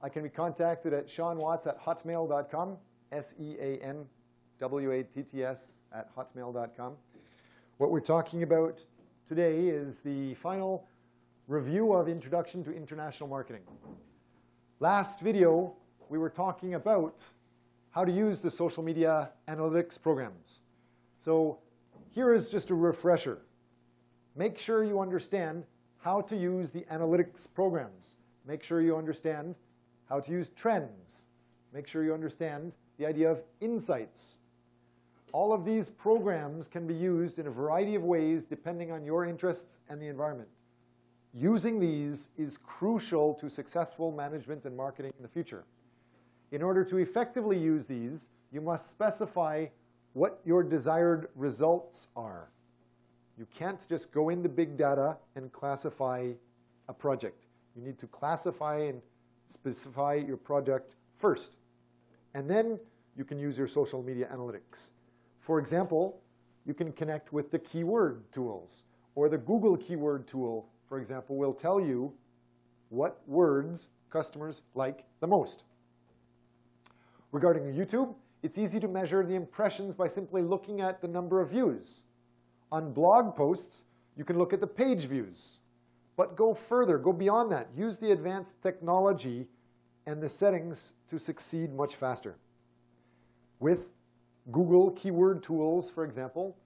I can be contacted at seanwatts@hotmail.com, SEANWATTS@hotmail.com. What we're talking about today is the final review of Introduction to International Marketing. Last video, we were talking about how to use the social media analytics programs. So here is just a refresher. Make sure you understand how to use the analytics programs. Make sure you understand how to use trends. Make sure you understand the idea of insights. All of these programs can be used in a variety of ways depending on your interests and the environment. Using these is crucial to successful management and marketing in the future. In order to effectively use these, you must specify what your desired results are. You can't just go into big data and classify a project. You need to classify and specify your project first. And then you can use your social media analytics. For example, you can connect with the keyword tools, or the Google keyword tool, for example, will tell you what words customers like the most. Regarding YouTube, it's easy to measure the impressions by simply looking at the number of views. On blog posts, you can look at the page views. But go further, go beyond that. Use the advanced technology and the settings to succeed much faster. With Google keyword tools, for example,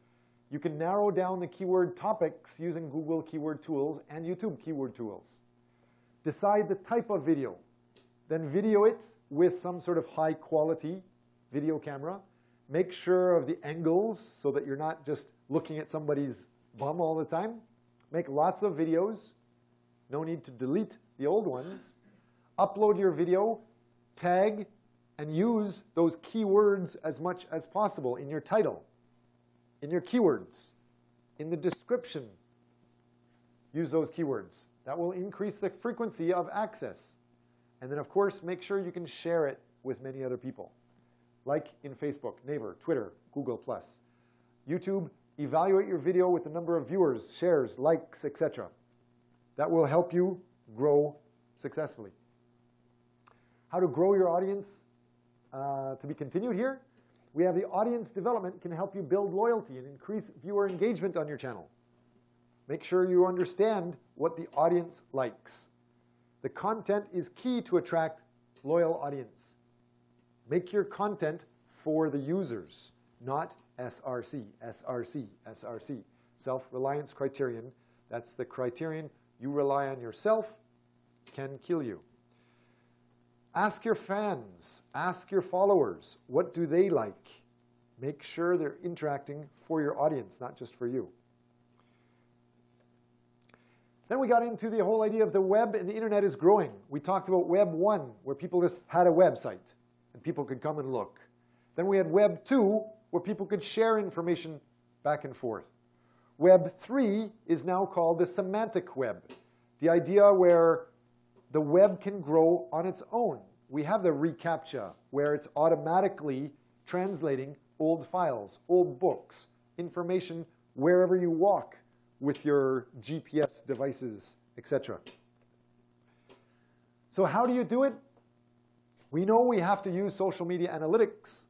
you can narrow down the keyword topics using Google keyword tools and YouTube keyword tools. Decide the type of video. Then video it with some sort of high quality video camera. Make sure of the angles so that you're not just looking at somebody's bum all the time. Make lots of videos. No need to delete the old ones. Upload your video, tag, and use those keywords as much as possible in your title, in your keywords, in the description. Use those keywords. That will increase the frequency of access. And then, of course, make sure you can share it with many other people, like in Facebook, Naver, Twitter, Google+. YouTube, evaluate your video with the number of viewers, shares, likes, etc. That will help you grow successfully. How to grow your audience, to be continued here. We have the audience development can help you build loyalty and increase viewer engagement on your channel. Make sure you understand what the audience likes. The content is key to attract loyal audience. Make your content for the users, not SRC, SRC, SRC. Self-reliance criterion. That's the criterion. You rely on yourself, can kill you. Ask your fans, ask your followers, what do they like? Make sure they're interacting for your audience, not just for you. Then we got into the whole idea of the web and the internet is growing. We talked about Web 1, where people just had a website and people could come and look. Then we had Web 2, where people could share information back and forth. Web 3 is now called the semantic web, the idea where the web can grow on its own. We have the reCAPTCHA, where it's automatically translating old files, old books, information wherever you walk with your GPS devices, etc. So how do you do it? We know we have to use social media analytics,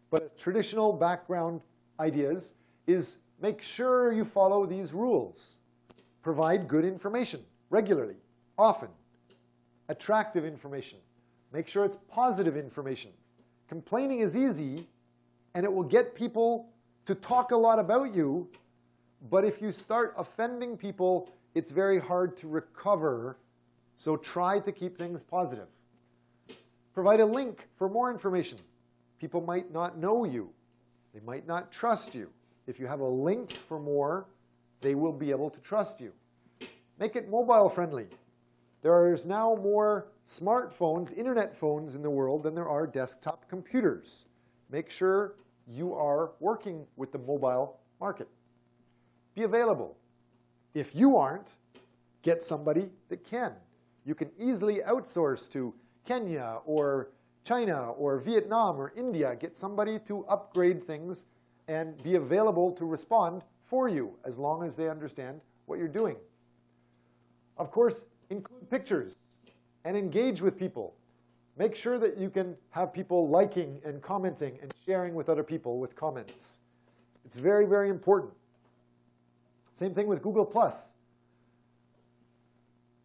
but traditional background ideas is make sure you follow these rules. Provide good information regularly, often. Attractive information. Make sure it's positive information. Complaining is easy, and it will get people to talk a lot about you, but if you start offending people, it's very hard to recover, so try to keep things positive. Provide a link for more information. People might not know you. They might not trust you. If you have a link for more, they will be able to trust you. Make it mobile friendly. There is now more smartphones, internet phones in the world than there are desktop computers. Make sure you are working with the mobile market. Be available. If you aren't, get somebody that can. You can easily outsource to Kenya or China or Vietnam or India. Get somebody to upgrade things and be available to respond for you as long as they understand what you're doing. Of course, include pictures and engage with people. Make sure that you can have people liking and commenting and sharing with other people with comments. It's very, very important. Same thing with Google+.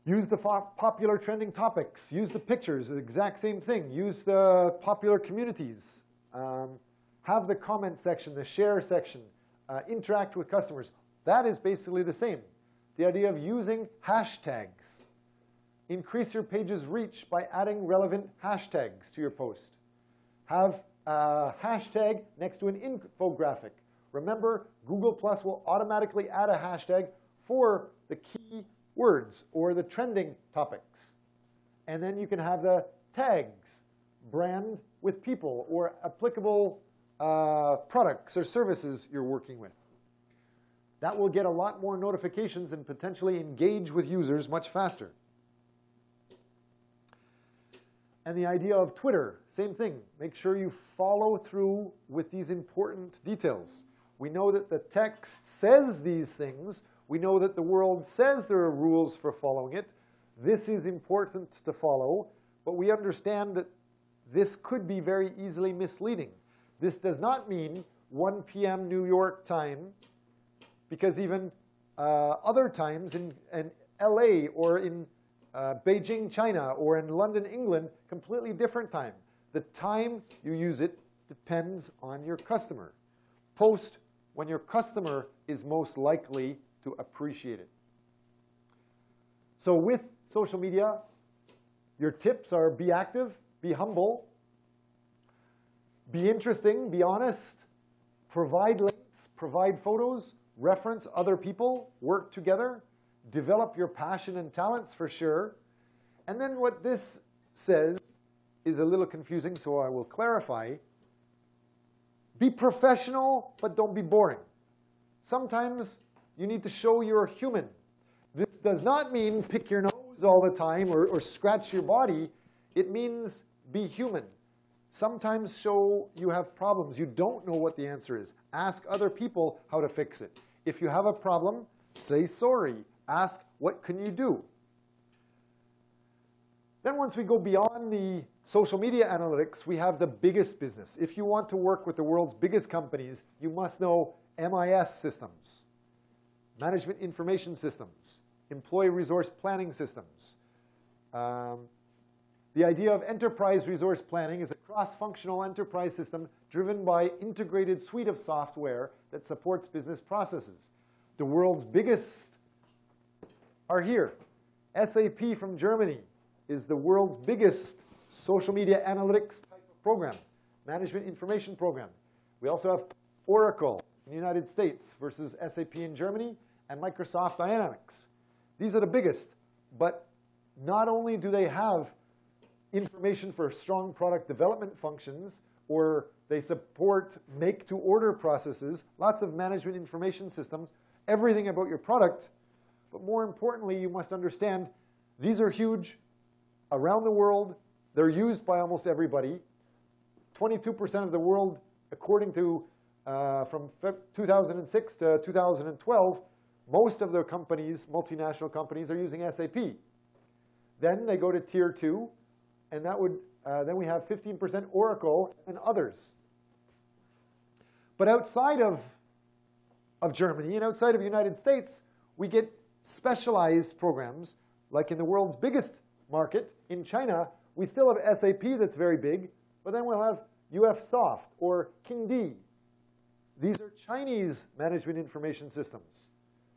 Use the popular trending topics. Use the pictures, the exact same thing. Use the popular communities. Have the comment section, the share section. Interact with customers. That is basically the same. The idea of using hashtags. Increase your page's reach by adding relevant hashtags to your post. Have a hashtag next to an infographic. Remember, Google Plus will automatically add a hashtag for the key words or the trending topics. And then you can have the tags, brand with people, or applicable products or services you're working with. That will get a lot more notifications and potentially engage with users much faster. And the idea of Twitter, same thing. Make sure you follow through with these important details. We know that the text says these things. We know that the world says there are rules for following it. This is important to follow, but we understand that this could be very easily misleading. This does not mean 1 p.m. New York time, because even other times in LA or in Beijing, China, or in London, England, completely different time. The time you use it depends on your customer. Post when your customer is most likely to appreciate it. So with social media, your tips are be active, be humble, be interesting, be honest, provide links, provide photos, reference other people, work together, develop your passion and talents for sure. And then what this says is a little confusing, so I will clarify. Be professional, but don't be boring. Sometimes you need to show you're human. This does not mean pick your nose all the time or scratch your body. It means be human. Sometimes show you have problems. You don't know what the answer is. Ask other people how to fix it. If you have a problem, say sorry. Ask, what can you do? Then once we go beyond the social media analytics, we have the biggest business. If you want to work with the world's biggest companies, you must know MIS systems, management information systems, employee resource planning systems. The idea of enterprise resource planning is a cross-functional enterprise system driven by integrated suite of software that supports business processes. The world's biggest are here. SAP from Germany is the world's biggest social media analytics type of program, management information program. We also have Oracle in the United States versus SAP in Germany, and Microsoft Dynamics. These are the biggest, but not only do they have information for strong product development functions, or they support make-to-order processes, lots of management information systems, everything about your product, but more importantly, you must understand these are huge around the world. They're used by almost everybody. 22% of the world, according to from 2006 to 2012, most of the companies, multinational companies, are using SAP. Then they go to tier 2, and that would then we have 15% Oracle and others. But outside of Germany and outside of the United States, we get specialized programs, like in the world's biggest market, in China, we still have SAP that's very big, but then we'll have UFSoft or KingD. These are Chinese management information systems.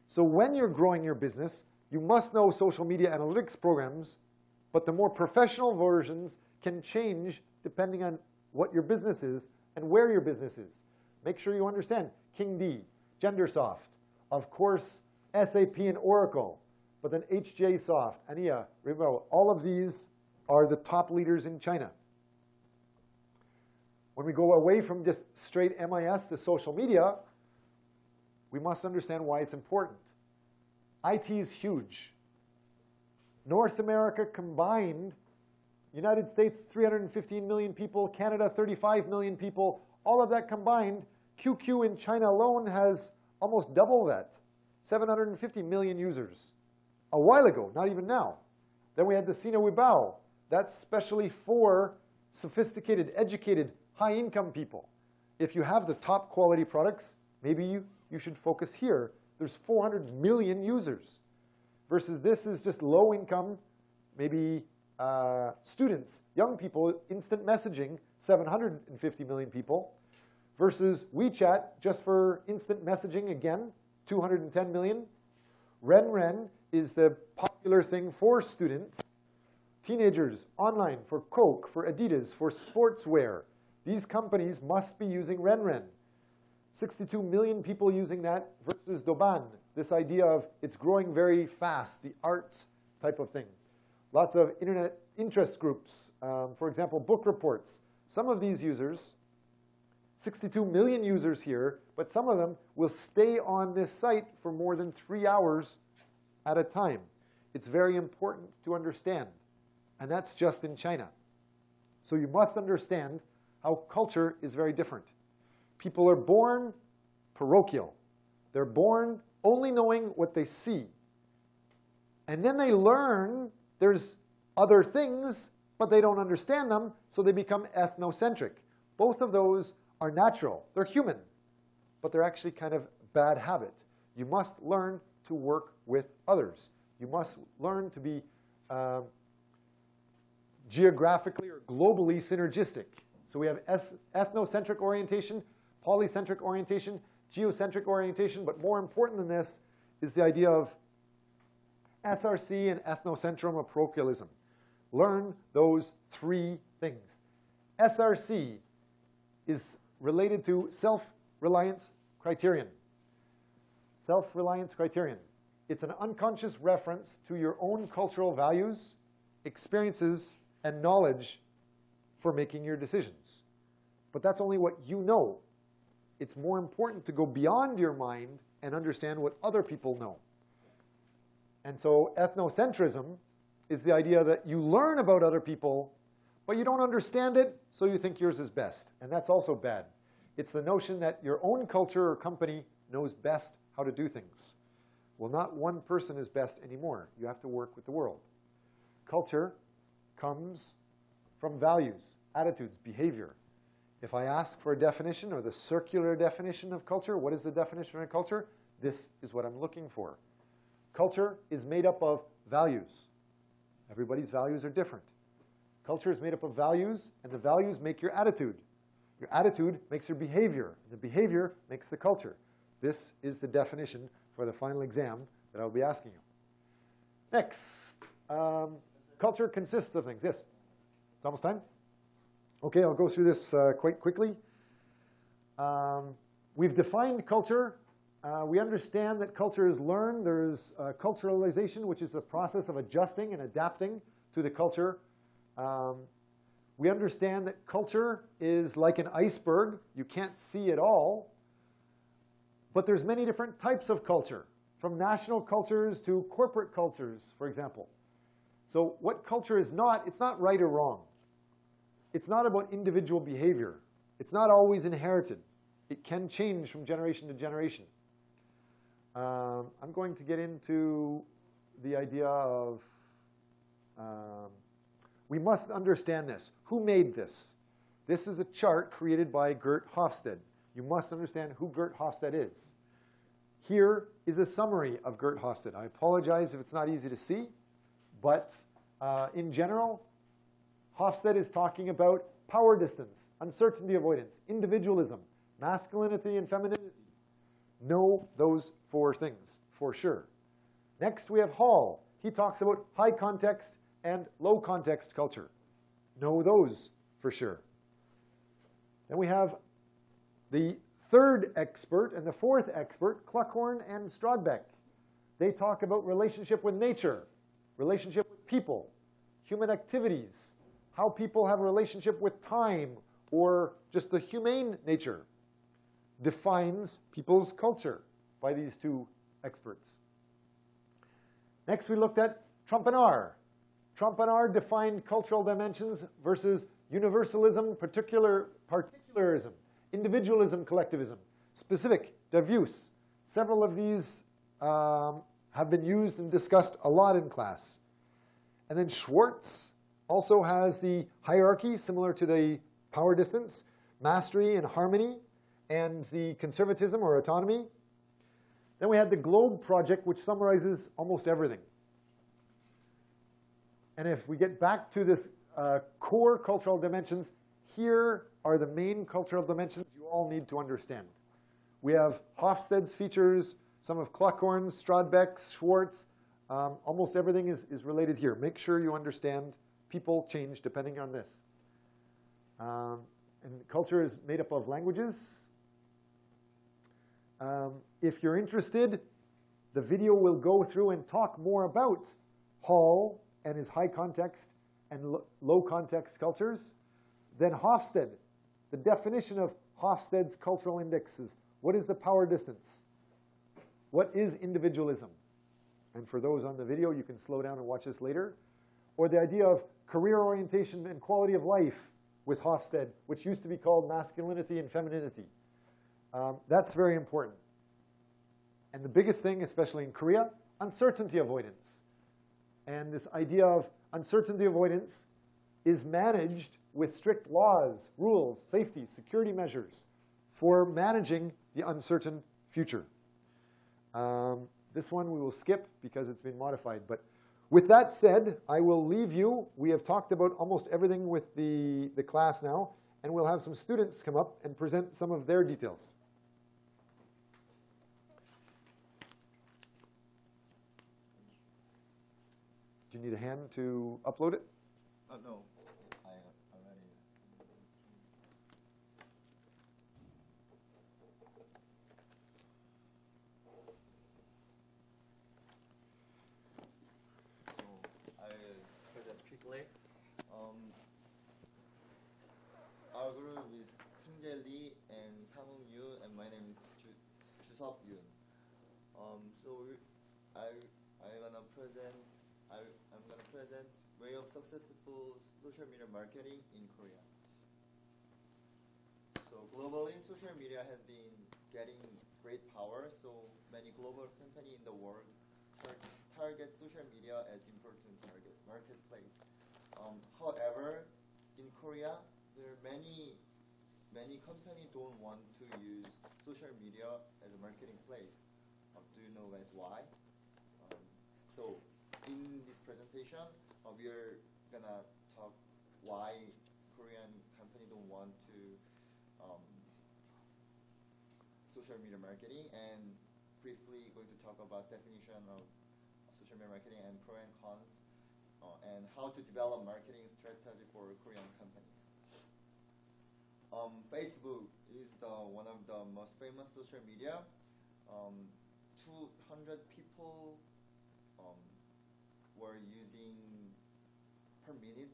So when you're growing your business, you must know social media analytics programs, but the more professional versions can change depending on what your business is and where your business is. Make sure you understand KingD, GenderSoft, of course, SAP and Oracle, but then HJSoft, ANIA, Revo, all of these are the top leaders in China. When we go away from just straight MIS to social media, we must understand why it's important. IT is huge. North America combined, United States, 315 million people, Canada, 35 million people, all of that combined, QQ in China alone has almost double that, 750 million users. A while ago, not even now. Then we had the Sina Weibao. that's specially for sophisticated, educated, high-income people. If you have the top quality products, maybe you should focus here. There's 400 million users, versus this is just low-income, maybe students, young people, instant messaging, 750 million people, versus WeChat, just for instant messaging, again, 210 million. RenRen is the popular thing for students. Teenagers, online, for Coke, for Adidas, for sportswear. These companies must be using RenRen. 62 million people using that versus Doban, this idea of it's growing very fast, the arts type of thing. Lots of internet interest groups, for example, book reports. Some of these users, 62 million users here, but some of them will stay on this site for more than 3 hours at a time. It's very important to understand, and that's just in China. So you must understand how culture is very different. People are born parochial. They're born only knowing what they see. And then they learn there's other things, but they don't understand them, so they become ethnocentric. Both of those are natural. They're human, but they're actually kind of bad habit. You must learn to work with others. You must learn to be geographically or globally synergistic. So we have ethnocentric orientation, polycentric orientation, geocentric orientation, but more important than this is the idea of SRC and ethnocentrum or parochialism. Learn those three things. SRC is related to self-reliance criterion. Self-reliance criterion. It's an unconscious reference to your own cultural values, experiences, and knowledge for making your decisions. But that's only what you know. It's more important to go beyond your mind and understand what other people know. And so ethnocentrism is the idea that you learn about other people, but you don't understand it, so you think yours is best. And that's also bad. It's the notion that your own culture or company knows best how to do things. Well, not one person is best anymore. You have to work with the world. Culture comes from values, attitudes, behavior. If I ask for a definition or the circular definition of culture, what is the definition of culture? This is what I'm looking for. Culture is made up of values. Everybody's values are different. Culture is made up of values, and the values make your attitude. Your attitude makes your behavior. The behavior makes the culture. This is the definition for the final exam that I'll be asking you. Next, culture consists of things. Yes? It's almost time? Okay, I'll go through this quite quickly. We've defined culture. We understand that culture is learned. There's culturalization, which is the process of adjusting and adapting to the culture. We understand that culture is like an iceberg. You can't see it all. But there's many different types of culture, from national cultures to corporate cultures, for example. So what culture is not, it's not right or wrong. It's not about individual behavior. It's not always inherited. It can change from generation to generation. I'm going to get into the idea of, we must understand this. Who made this? This is a chart created by Gert Hofstede. You must understand who Gert Hofstede is. Here is a summary of Gert Hofstede. I apologize if it's not easy to see, but in general, Hofstede is talking about power distance, uncertainty avoidance, individualism, masculinity and femininity. Know those four things for sure. Next we have Hall. He talks about high context and low context culture. Know those for sure. Then we have the third expert and the fourth expert, Kluckhorn and Strodbeck. They talk about relationship with nature, relationship with people, human activities, how people have a relationship with time or just the humane nature. Defines people's culture by these two experts. Next we looked at Trompenaar. Trompenaar defined cultural dimensions versus universalism, particularism, individualism, collectivism, specific, diffuse. Several of these have been used and discussed a lot in class. And then Schwartz also has the hierarchy similar to the power distance, mastery and harmony, and the conservatism or autonomy. Then we had the Globe project, which summarizes almost everything. And if we get back to this core cultural dimensions, here are the main cultural dimensions you all need to understand. We have Hofstede's features, some of Kluckhorn's, Stradbeck's, Schwartz. Almost everything is related here. Make sure you understand people change depending on this. And culture is made up of languages. If you're interested, the video will go through and talk more about Hall and his high context and low context cultures. Then Hofstede, the definition of Hofstede's cultural indexes. What is the power distance? What is individualism? And for those on the video, you can slow down and watch this later. Or the idea of career orientation and quality of life with Hofstede, which used to be called masculinity and femininity. That's very important. And the biggest thing, especially in Korea, uncertainty avoidance. And this idea of uncertainty avoidance is managed with strict laws, rules, safety, security measures for managing the uncertain future. This one we will skip because it's been modified. But with that said, I will leave you. We have talked about almost everything with the class now, and we'll have some students come up and present some of their details. Do you need a hand to upload it? No, I already. So I present quickly. Our group is Seung-jae Lee and Sang-hoon Yoo, and my name is Jusop Yoon. I'm gonna present way of successful social media marketing in Korea. So globally, social media has been getting great power. So many global companies in the world target social media as important target marketplace. However, in Korea, there are many companies don't want to use social media as a marketing place. Do you know guys why? So in this presentation, we're gonna talk why Korean company don't want to social media marketing, and briefly going to talk about definition of social media marketing and pro and cons, and how to develop marketing strategy for Korean companies. Facebook is one of the most famous social media. 200 people were using per minute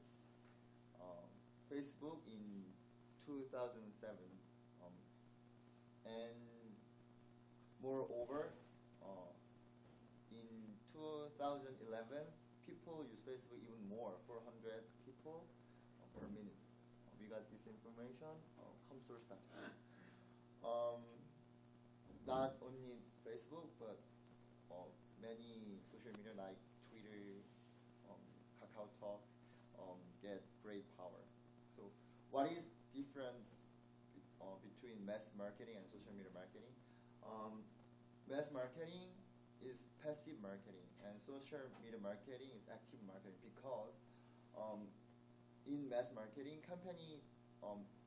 Facebook in 2007, and moreover, in 2011, people use Facebook even more, 400 people per minute. We got this information, comsource.com. Not only Facebook, but many social media like Twitter, KakaoTalk get great power. So what is different between mass marketing and social media marketing? Mass marketing is passive marketing, and social media marketing is active marketing, because in mass marketing, company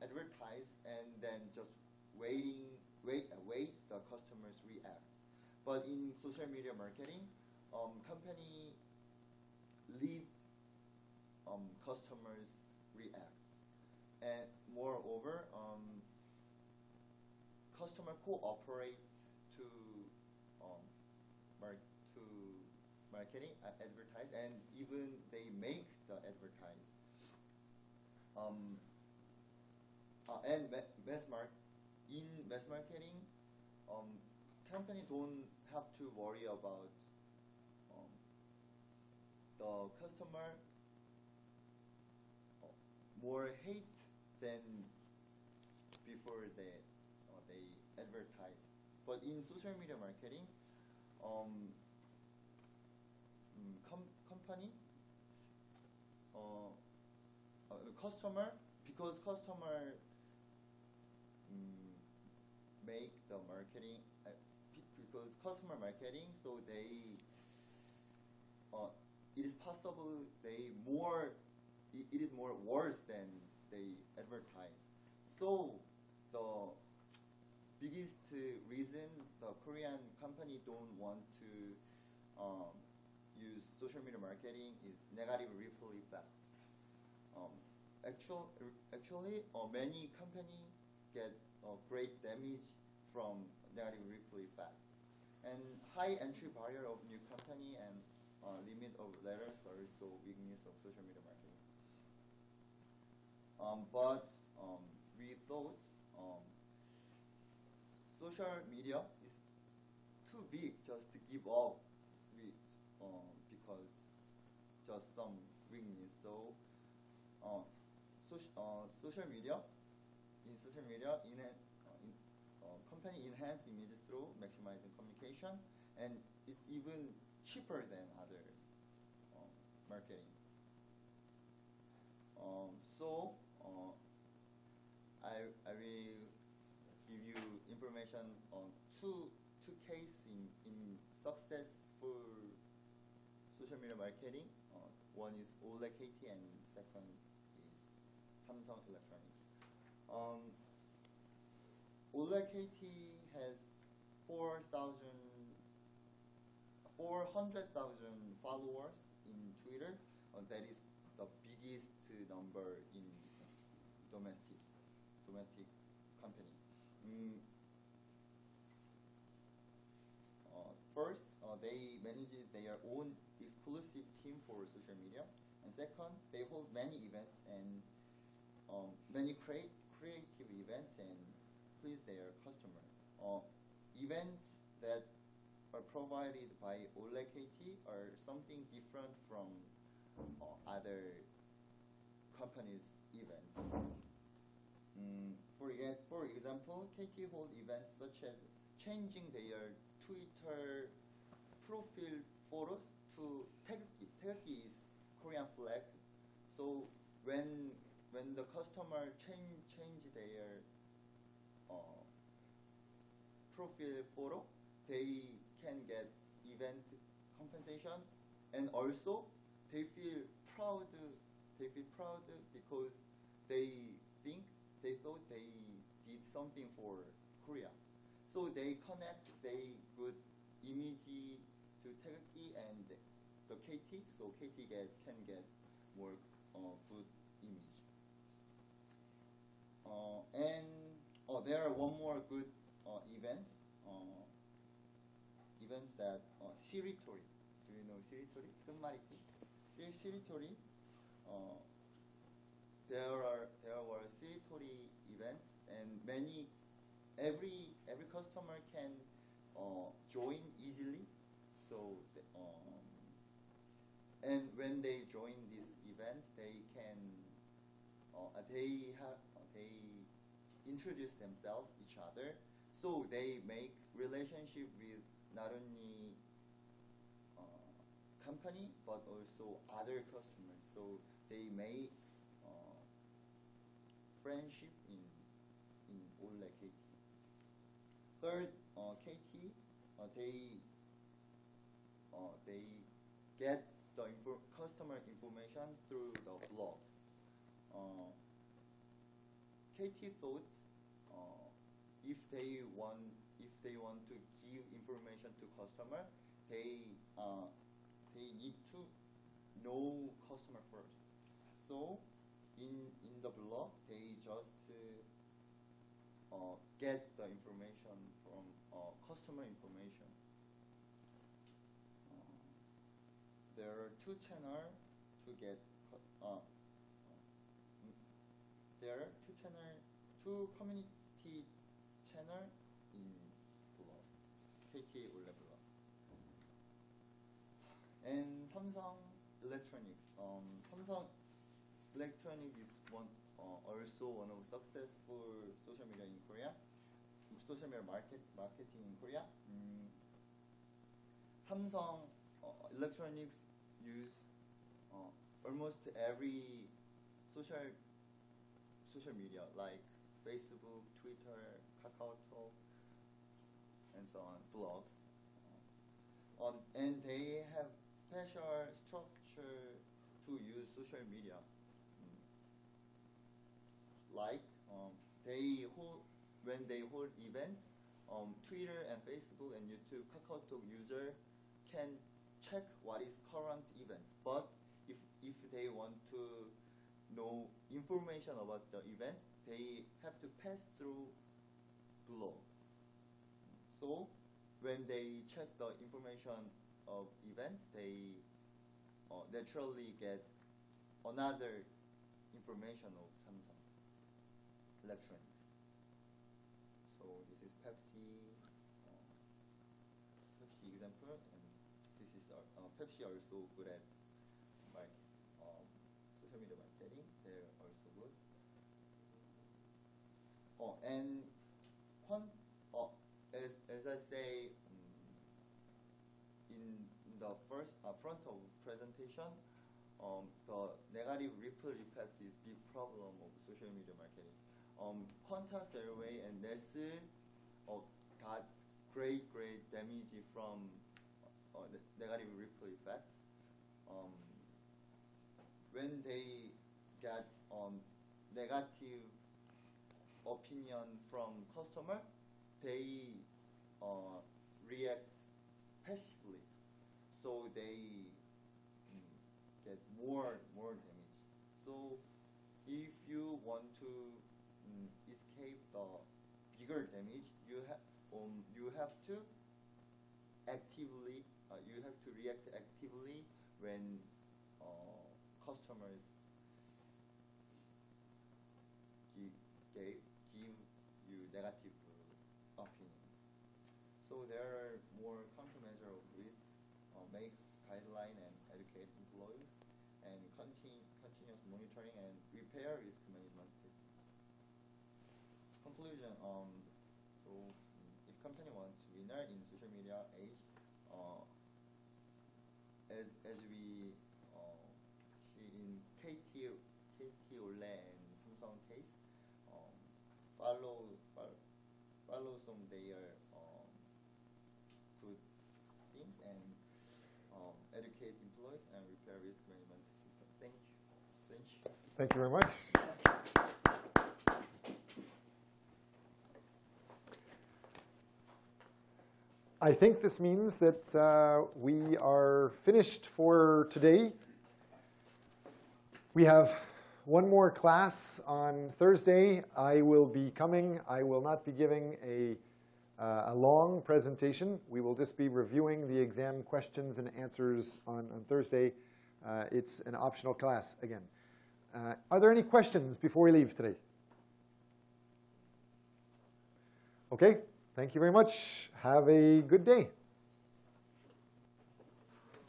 advertise and then just wait the customers react. But in social media marketing, company lead customers react, and moreover, customer cooperates to marketing, advertise, and even they make the advertise. And in mass marketing, company don't have to worry about the customer more hate than before they advertise. But in social media marketing, company customer, because customer make the marketing, because customer marketing, so they, it is possible it is more worse than they advertise. So the biggest reason the Korean company don't want to use social media marketing is negative ripple effect. Actually, many companies get great damage from negative ripple effect. And high entry barrier of new company and limit of letters are also weakness of social media marketing. But we thought social media is too big just to give up with, because just some weakness. So social media, company enhance images through maximizing communication, and it's even cheaper than other marketing. So I will give you information on two cases in successful social media marketing. One is OLED KT and second is Samsung Electronics. OLED KT has 400,000 followers in Twitter. That is the biggest number in domestic company. First, they manage their own exclusive team for social media, and second, they hold many events and many creative events and please their customer. Events that are provided by OLED KT are something different from other companies' events. For example, KT hold events such as changing their Twitter profile photos to taegukgi. Taegukgi is Korean flag. So when the customer change their profile photo, they can get event compensation, and also they feel proud because they thought they did something for Korea. So they connect they good image to taegukgi and the KT, so KT can get more good image. And there are one more good events that Siritori. Do you know Siritori? 끝말잇기. Siritori. There were Siritori events, and every customer can join easily. So and when they join these events, they can they introduce themselves each other. So they make relationship with not only company but also other customers. So they make friendship in OLED KT. Third, KT they get the customer information through the blogs. KT thought if they want to give information to customer, they need to know customer first. So in the blog, they just get the information from customer information. There are two channels to get. There are two community channel in blog, KT OLED blog. And Samsung Electronics. Samsung Electronics is also one of successful social media in Korea. Social media marketing in Korea. Samsung Electronics use almost every social media like Facebook, Twitter, KakaoTalk, and so on, blogs. And they have special structure to use social media. Like when they hold events, Twitter and Facebook and YouTube, KakaoTalk user can check what is current events. But if they want to know information about the event, they have to pass through blog. So when they check the information of events, they naturally get another information of Samsung Electronics. So this is Pepsi example, and this is Pepsi also good at social media marketing. They're also good. And as I say in the first front of presentation, the negative ripple effect is big problem of social media marketing. Quanta Survey and Nestle got great damage from the negative ripple effect. When they get negative opinion from customer, they react passively, so they get more damage. So if you want to escape the bigger damage, you have to actively react actively when customers give you negative opinions. So there are more countermeasures of risk, make guideline and educate employees, and continuous monitoring and repair risk management systems. Conclusion, so if company wants winner in social media age, as we see in KT Olay and Samsung case, follow some their good things and educate employees and repair risk management system. Thank you. Thank you very much. I think this means that we are finished for today. We have one more class on Thursday. I will be coming. I will not be giving a long presentation. We will just be reviewing the exam questions and answers on Thursday. It's an optional class again. Are there any questions before we leave today? Okay. Thank you very much. Have a good day.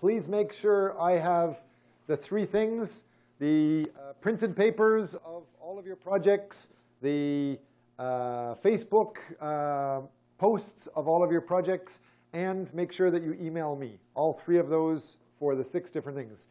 Please make sure I have the 3 things: the printed papers of all of your projects, the Facebook posts of all of your projects, and make sure that you email me. All 3 of those for the 6 different things.